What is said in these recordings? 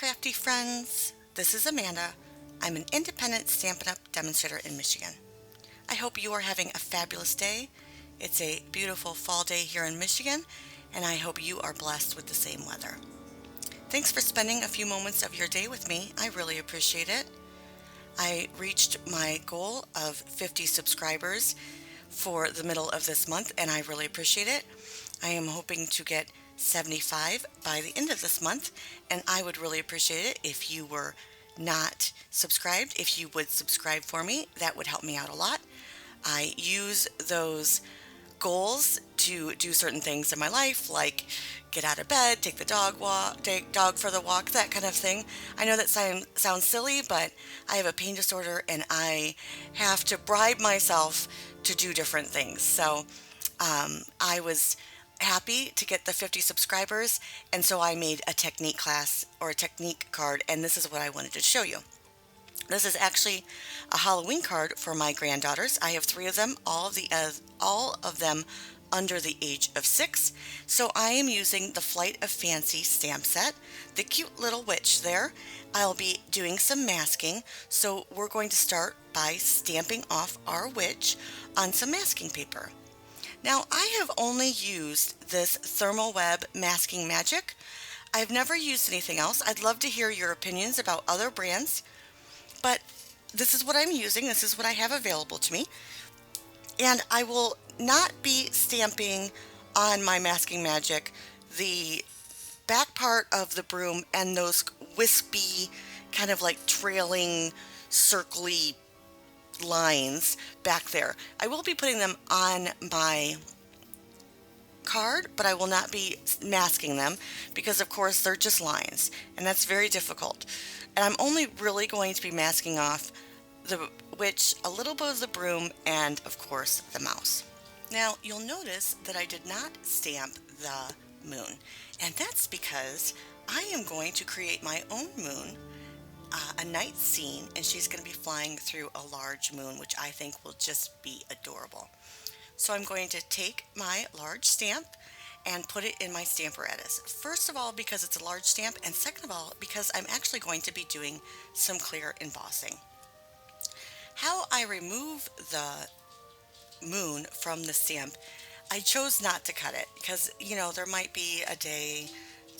crafty friends. This is Amanda. I'm an independent Stampin' Up! Demonstrator in Michigan. I hope you are having a fabulous day. It's a beautiful fall day here in Michigan, and I hope you are blessed with the same weather. Thanks for spending a few moments of your day with me. I really appreciate it. I reached my goal of 50 subscribers for the middle of this month, and I really appreciate it. I am hoping to get 75 by the end of this month, and I would really appreciate it if you were not subscribed. If you would subscribe for me, that would help me out a lot. I use those goals to do certain things in my life, like get out of bed, take the take dog for the walk, that kind of thing. I know that sounds silly, but I have a pain disorder and I have to bribe myself to do different things. So I was happy to get the 50 subscribers, and so I made a technique class or a technique card, and this is what I wanted to show you. This is actually a Halloween card for my granddaughters. I have three of them, all of them under the age of 6. So I am using the Flight of Fancy stamp set, the cute little witch there. I'll be doing some masking, so we're going to start by stamping off our witch on some masking paper. Now, I have only used this Thermal Web Masking Magic. I've never used anything else. I'd love to hear your opinions about other brands, but this is what I'm using. This is what I have available to me. And I will not be stamping on my Masking Magic the back part of the broom and those wispy, kind of like trailing, circly lines back there. I will be putting them on my card, but I will not be masking them because of course they're just lines and that's very difficult. And I'm only really going to be masking off the witch, a little bit of the broom, and of course the mouse. Now you'll notice that I did not stamp the moon, and that's because I am going to create my own moon, a night scene, and she's going to be flying through a large moon, which I think will just be adorable. So I'm going to take my large stamp and put it in my Stamparatus. First of all, because it's a large stamp, and second of all, because I'm actually going to be doing some clear embossing. How I remove the moon from the stamp, I chose not to cut it because, there might be a day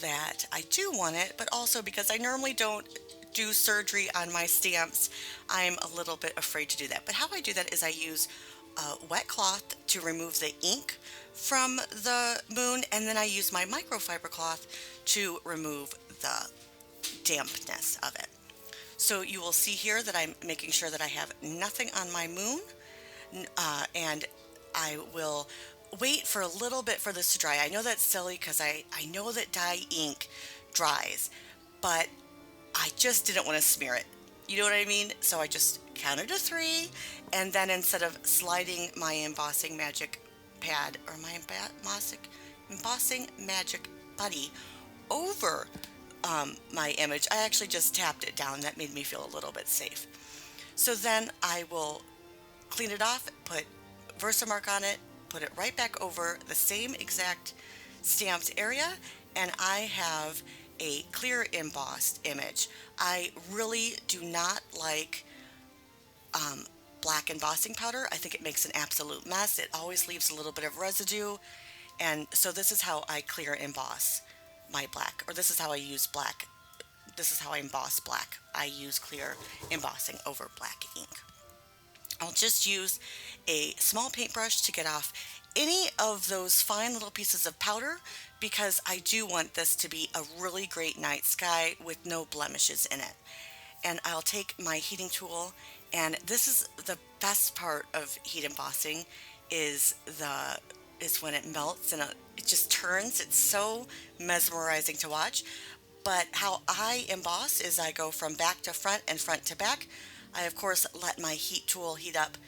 that I do want it, but also because I normally don't do surgery on my stamps, I'm a little bit afraid to do that. But how I do that is I use a wet cloth to remove the ink from the moon, and then I use my microfiber cloth to remove the dampness of it. So you will see here that I'm making sure that I have nothing on my moon, and I will wait for a little bit for this to dry. I know that's silly because I know that dye ink dries, but I just didn't want to smear it. You know what I mean? So I just counted to 3, and then instead of sliding my embossing magic pad or my embossing magic buddy over my image, I actually just tapped it down. That made me feel a little bit safe. So then I will clean it off, put Versamark on it, put it right back over the same exact stamped area, and I have a clear embossed image. I really do not like black embossing powder. I think it makes an absolute mess. It always leaves a little bit of residue, and so this is how I clear emboss my black, or this is how I use black. This is how I emboss black. I use clear embossing over black ink. I'll just use a small paintbrush to get off any of those fine little pieces of powder because I do want this to be a really great night sky with no blemishes in it. And I'll take my heating tool, and this is the best part of heat embossing is when it melts and it just turns. It's so mesmerizing to watch. But how I emboss is I go from back to front and front to back. I of course let my heat tool heat up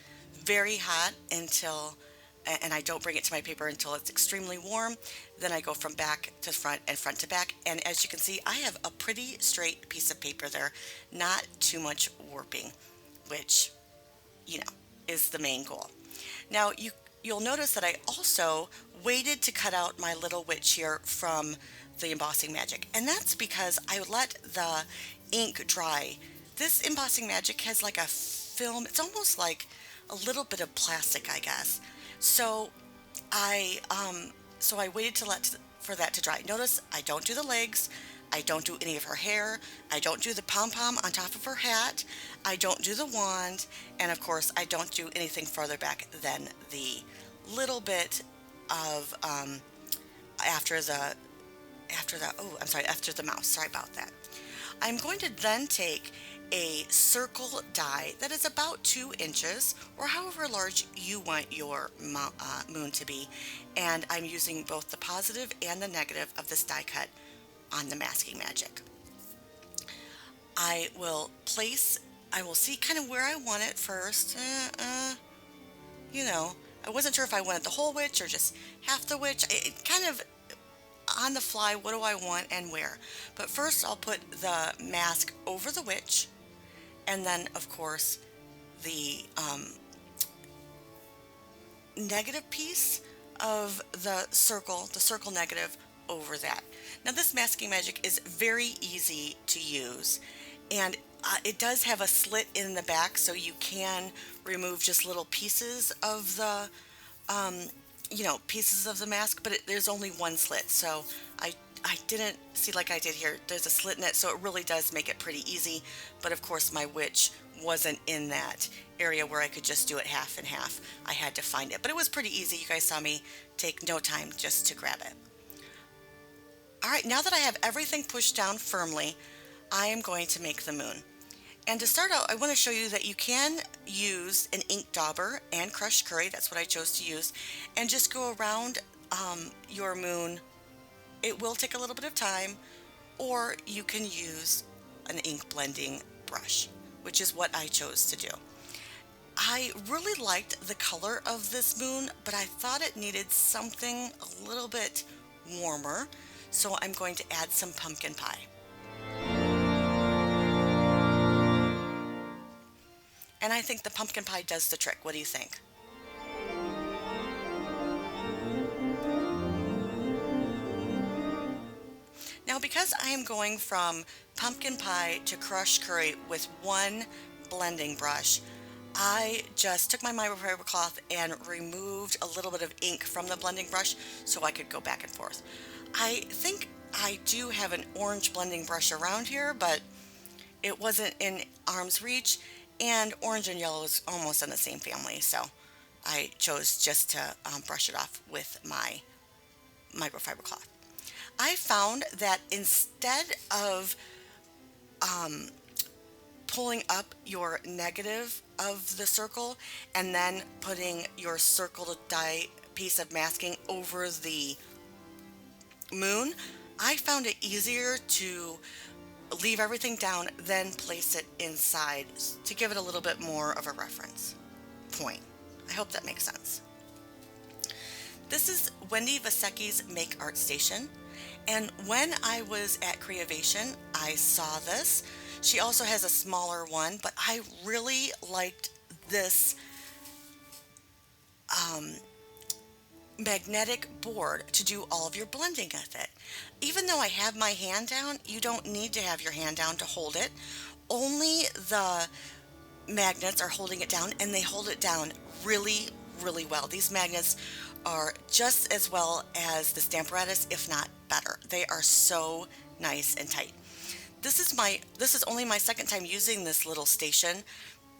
very hot and I don't bring it to my paper until it's extremely warm. Then I go from back to front and front to back. And as you can see, I have a pretty straight piece of paper there, not too much warping, which, is the main goal. Now, you'll notice that I also waited to cut out my little witch here from the embossing magic. And that's because I let the ink dry. This embossing magic has like a film, it's almost like a little bit of plastic, I guess. So I waited to let for that to dry. Notice I don't do the legs. I don't do any of her hair. I don't do the pom-pom on top of her hat. I don't do the wand. And of course, I don't do anything further back than the little bit of after the after the mouse. Sorry about that. I'm going to then take a circle die that is about 2 inches or however large you want your moon to be, and I'm using both the positive and the negative of this die cut on the masking magic. I will see kind of where I want it first. You know, I wasn't sure if I wanted the whole witch or just half the witch. It kind of on the fly, what do I want and where? But first I'll put the mask over the witch, and then of course the negative piece of the circle negative over that. Now this masking magic is very easy to use, and it does have a slit in the back, so you can remove just little pieces of the pieces of the mask, but there's only one slit, so I didn't see like I did here. There's a slit in it, so it really does make it pretty easy. But of course my witch wasn't in that area where I could just do it half and half. I had to find it, but it was pretty easy. You guys saw me take no time just to grab it. Alright, now that I have everything pushed down firmly, I am going to make the moon. And to start out, I want to show you that you can use an ink dauber and crushed curry, that's what I chose to use, and just go around your moon. It will take a little bit of time, or you can use an ink blending brush, which is what I chose to do. I really liked the color of this moon, but I thought it needed something a little bit warmer, so I'm going to add some pumpkin pie. And I think the pumpkin pie does the trick. What do you think? Now, because I am going from pumpkin pie to crushed curry with one blending brush, I just took my microfiber cloth and removed a little bit of ink from the blending brush so I could go back and forth. I think I do have an orange blending brush around here, but it wasn't in arm's reach, and orange and yellow is almost in the same family, so I chose just to brush it off with my microfiber cloth. I found that instead of pulling up your negative of the circle and then putting your circle die piece of masking over the moon, I found it easier to leave everything down, then place it inside to give it a little bit more of a reference point. I hope that makes sense. This is Wendy Vasecki's Make Art Station, and when I was at Creavation, I saw this. She also has a smaller one, but I really liked this magnetic board to do all of your blending with it. Even though I have my hand down, you don't need to have your hand down to hold it. Only the magnets are holding it down, and they hold it down really, really well. These magnets are just as well as the Stamparatus, if not better. They are so nice and tight. This is only my second time using this little station,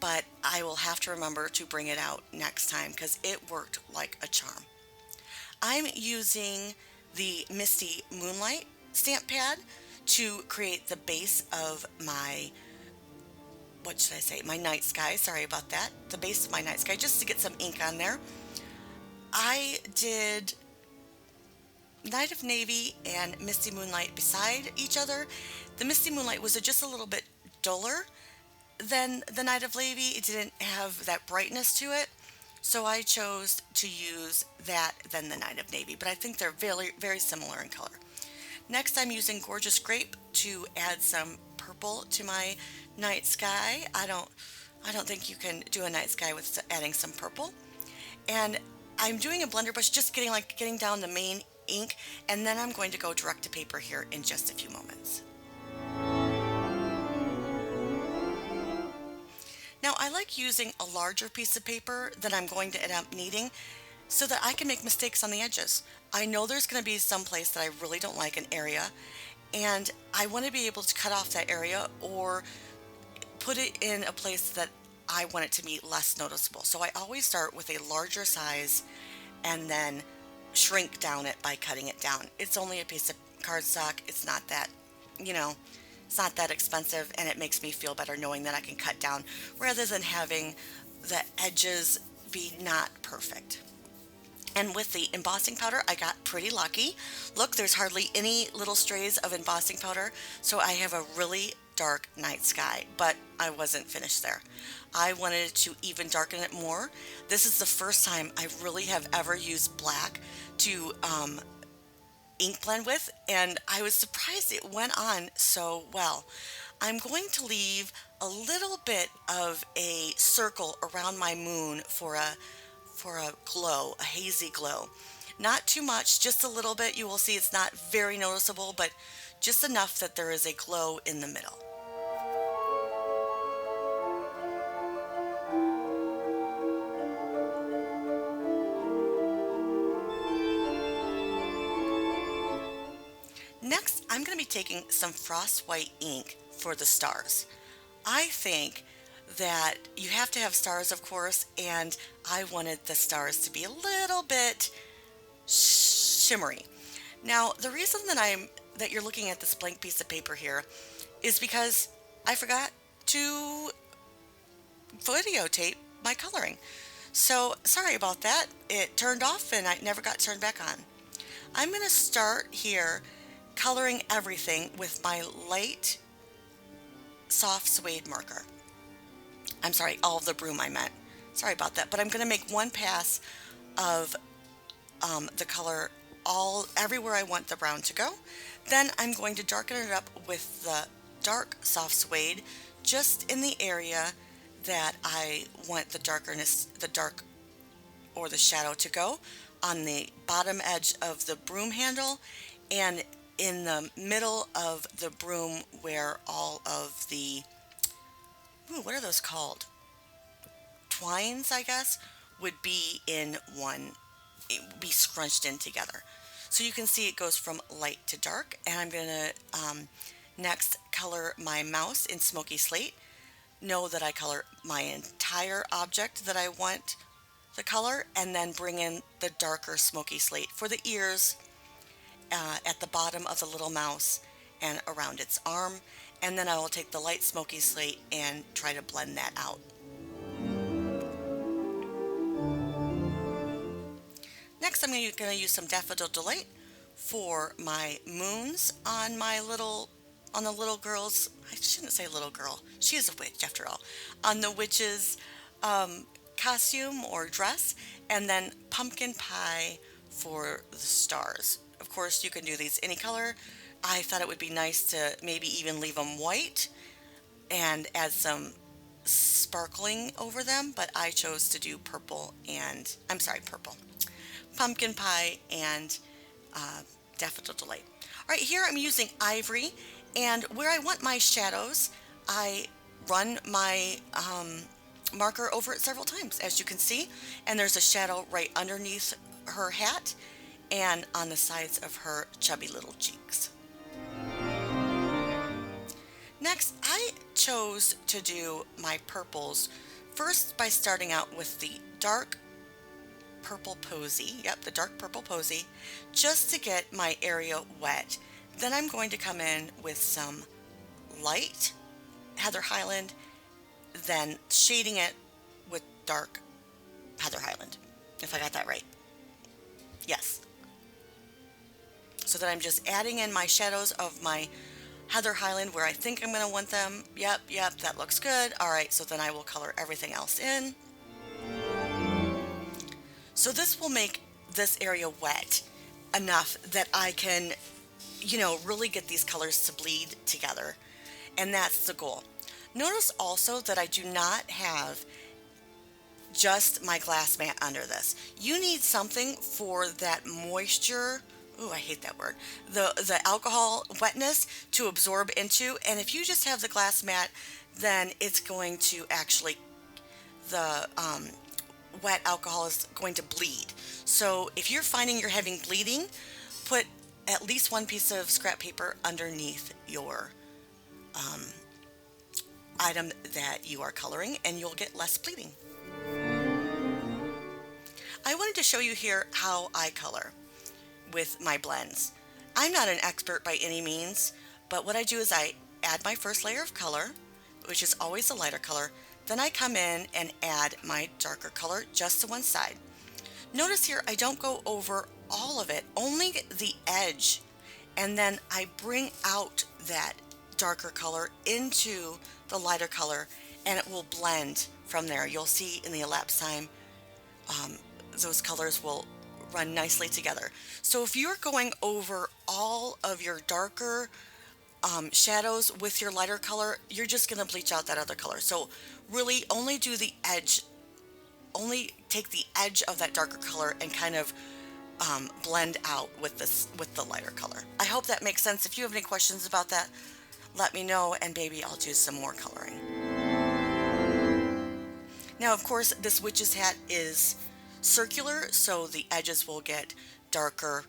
but I will have to remember to bring it out next time because it worked like a charm. I'm using the Misty Moonlight stamp pad to create the base of my, my night sky. Sorry about that. The base of my night sky, just to get some ink on there. I did Night of Navy and Misty Moonlight beside each other. The Misty Moonlight was just a little bit duller than the Night of Navy. It didn't have that brightness to it, so I chose to use that than the Night of Navy, but I think they're very, very similar in color. Next, I'm using Gorgeous Grape to add some purple to my night sky. I don't think you can do a night sky with adding some purple. And I'm doing a blender brush, just getting down the main ink, and then I'm going to go direct to paper here in just a few moments. Now I like using a larger piece of paper than I'm going to end up needing so that I can make mistakes on the edges. I know there's going to be some place that I really don't like an area, and I want to be able to cut off that area or put it in a place that I want it to be less noticeable. So I always start with a larger size and then shrink down it by cutting it down. It's only a piece of cardstock. It's not that, you know, it's not that expensive, and it makes me feel better knowing that I can cut down rather than having the edges be not perfect. And with the embossing powder, I got pretty lucky. Look, there's hardly any little strays of embossing powder, so I have a really dark night sky, but I wasn't finished there. I wanted to even darken it more. This is the first time I really have ever used black to ink blend with, and I was surprised it went on so well. I'm going to leave a little bit of a circle around my moon for a glow, a hazy glow. Not too much, just a little bit. You will see it's not very noticeable, but just enough that there is a glow in the middle. Next, I'm going to be taking some frost white ink for the stars. I think that you have to have stars, of course, and I wanted the stars to be a little bit shimmery. Now, the reason that you're looking at this blank piece of paper here is because I forgot to videotape my coloring. So, sorry about that. It turned off and I never got turned back on. I'm going to start here coloring everything with my light soft suede marker. I'm sorry, all of the broom I meant. Sorry about that, but I'm going to make one pass of the color everywhere I want the brown to go. Then I'm going to darken it up with the dark soft suede just in the area that I want the darkness, the dark or the shadow to go, on the bottom edge of the broom handle and in the middle of the broom where all of the, what are those called? Twines, I guess, would be in one, it would be scrunched in together. So you can see it goes from light to dark, and I'm going to next color my mouse in smoky slate. Know that I color my entire object that I want the color, and then bring in the darker smoky slate for the ears, at the bottom of the little mouse and around its arm, and then I will take the light smoky slate and try to blend that out. Next, I'm going to use some Daffodil Delight for my moons on the little girl's, I shouldn't say little girl, she is a witch after all, on the witch's costume or dress, and then pumpkin pie for the stars. Of course, you can do these any color. I thought it would be nice to maybe even leave them white and add some sparkling over them, but I chose to do purple, pumpkin pie and Daffodil Delight. All right, here I'm using ivory, and where I want my shadows, I run my marker over it several times, as you can see, and there's a shadow right underneath her hat and on the sides of her chubby little cheeks. Next, I chose to do my purples first by starting out with the dark purple posy, the dark purple posy, just to get my area wet. Then I'm going to come in with some light Heather Highland, then shading it with dark Heather Highland, if I got that right. Yes. So that I'm just adding in my shadows of my Heather Highland where I think I'm going to want them. Yep, that looks good. All right, so then I will color everything else in. So this will make this area wet enough that I can, really get these colors to bleed together. And that's the goal. Notice also that I do not have just my glass mat under this. You need something for that moisture. Ooh, I hate that word. The alcohol wetness to absorb into. And if you just have the glass mat, then it's going to actually, the wet alcohol is going to bleed. So if you're finding you're having bleeding, put at least one piece of scrap paper underneath your item that you are coloring, and you'll get less bleeding. I wanted to show you here how I color with my blends. I'm not an expert by any means, but what I do is I add my first layer of color, which is always a lighter color. Then I come in and add my darker color just to one side. Notice here I don't go over all of it, only the edge, and then I bring out that darker color into the lighter color, and it will blend from there. You'll see in the elapsed time those colors will run nicely together. So if you're going over all of your darker shadows with your lighter color, you're just going to bleach out that other color. So really only do the edge, only take the edge of that darker color and kind of blend out with the lighter color. I hope that makes sense. If you have any questions about that, let me know, and maybe I'll do some more coloring. Now, of course, this witch's hat is circular, so the edges will get darker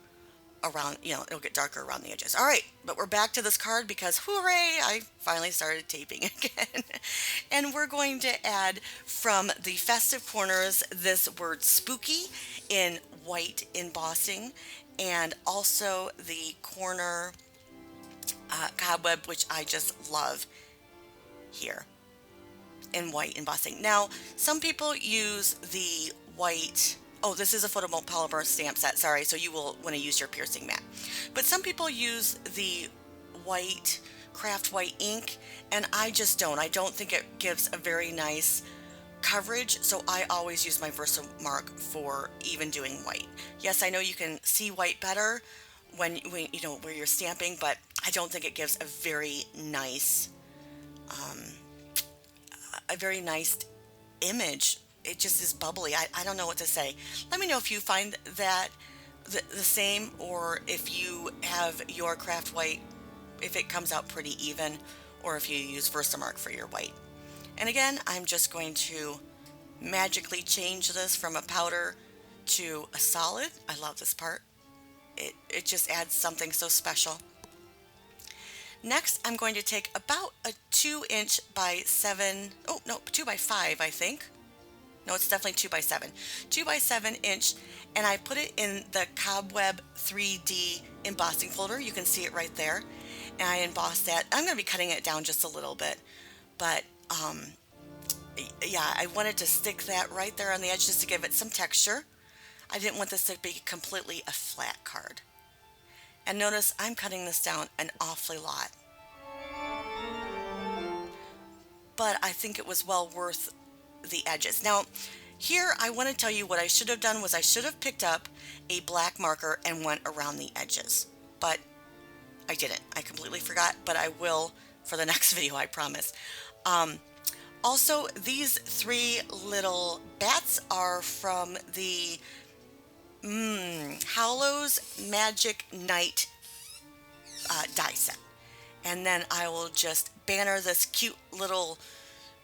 around, it'll get darker around the edges. All right, but we're back to this card because hooray, I finally started taping again. And we're going to add from the festive corners this word spooky in white embossing, and also the corner cobweb, which I just love here in white embossing. Now, some people use the white, oh, this is a photopolymer stamp set, sorry, so you will want to use your piercing mat. But some people use the white, craft white ink, and I just don't. I don't think it gives a very nice coverage, so I always use my Versamark for even doing white. Yes, I know you can see white better when where you're stamping, but I don't think it gives a very nice image. It just is bubbly. I don't know what to say. Let me know if you find that the same, or if you have your craft white, if it comes out pretty even, or if you use Versamark for your white. And again, I'm just going to magically change this from a powder to a solid. I love this part. It just adds something so special. Next, I'm going to take about a 2" by 7, oh no, 2 by 5, I think. No, it's definitely 2 by 7. 2 by 7 inch, and I put it in the Cobweb 3D embossing folder. You can see it right there. And I emboss that. I'm going to be cutting it down just a little bit, but yeah, I wanted to stick that right there on the edge just to give it some texture. I didn't want this to be completely a flat card. And notice I'm cutting this down an awfully lot. But I think it was well worth the edges. Now, here I want to tell you what I should have done was I should have picked up a black marker and went around the edges. But I didn't. I completely forgot, but I will for the next video, I promise. Also, these 3 little bats are from the Howlow's Magic Night die set. And then I will just banner this cute little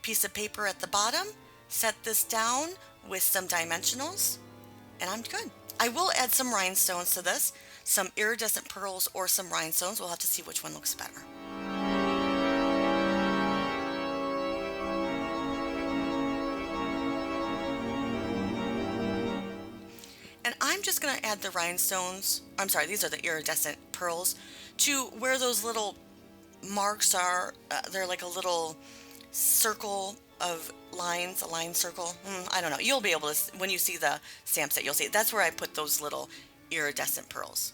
piece of paper at the bottom, set this down with some dimensionals, and I'm good. I will add some rhinestones to this, some iridescent pearls or some rhinestones. We'll have to see which one looks better. And I'm just going to add the rhinestones, I'm sorry, these are the iridescent pearls, to where those little marks are. They're like a little circle of lines, a line circle. I don't know. You'll be able to, when you see the stamp set, you'll see it. That's where I put those little iridescent pearls.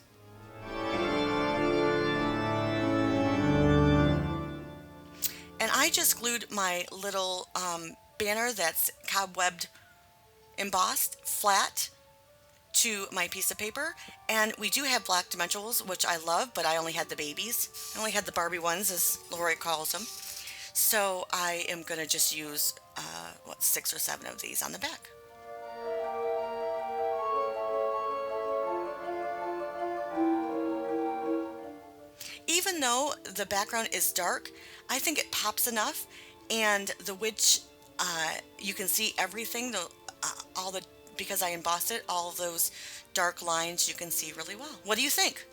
And I just glued my little banner that's cobwebbed embossed flat to my piece of paper, and we do have black dimensionals, which I love, but I only had the babies. I only had the Barbie ones, as Lori calls them. So I am going to just use 6 or 7 of these on the back. even though the background is dark, I think it pops enough, and the witch, you can see everything, all the, because I embossed it, all of those dark lines you can see really well. What do you think?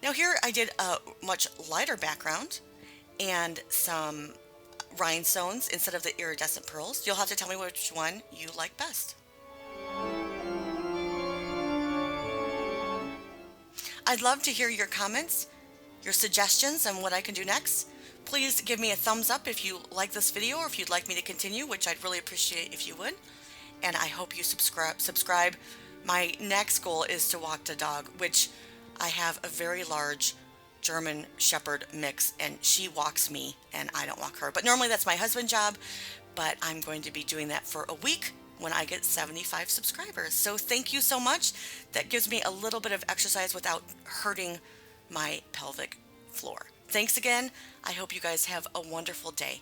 Now here I did a much lighter background and some rhinestones instead of the iridescent pearls. You'll have to tell me which one you like best. I'd love to hear your comments, your suggestions on what I can do next. Please give me a thumbs up if you like this video or if you'd like me to continue, which I'd really appreciate if you would. And I hope you subscribe. My next goal is to walk the dog, which I have a very large German Shepherd mix, and she walks me and I don't walk her. But normally that's my husband's job, but I'm going to be doing that for a week when I get 75 subscribers. So thank you so much. That gives me a little bit of exercise without hurting my pelvic floor. Thanks again. I hope you guys have a wonderful day.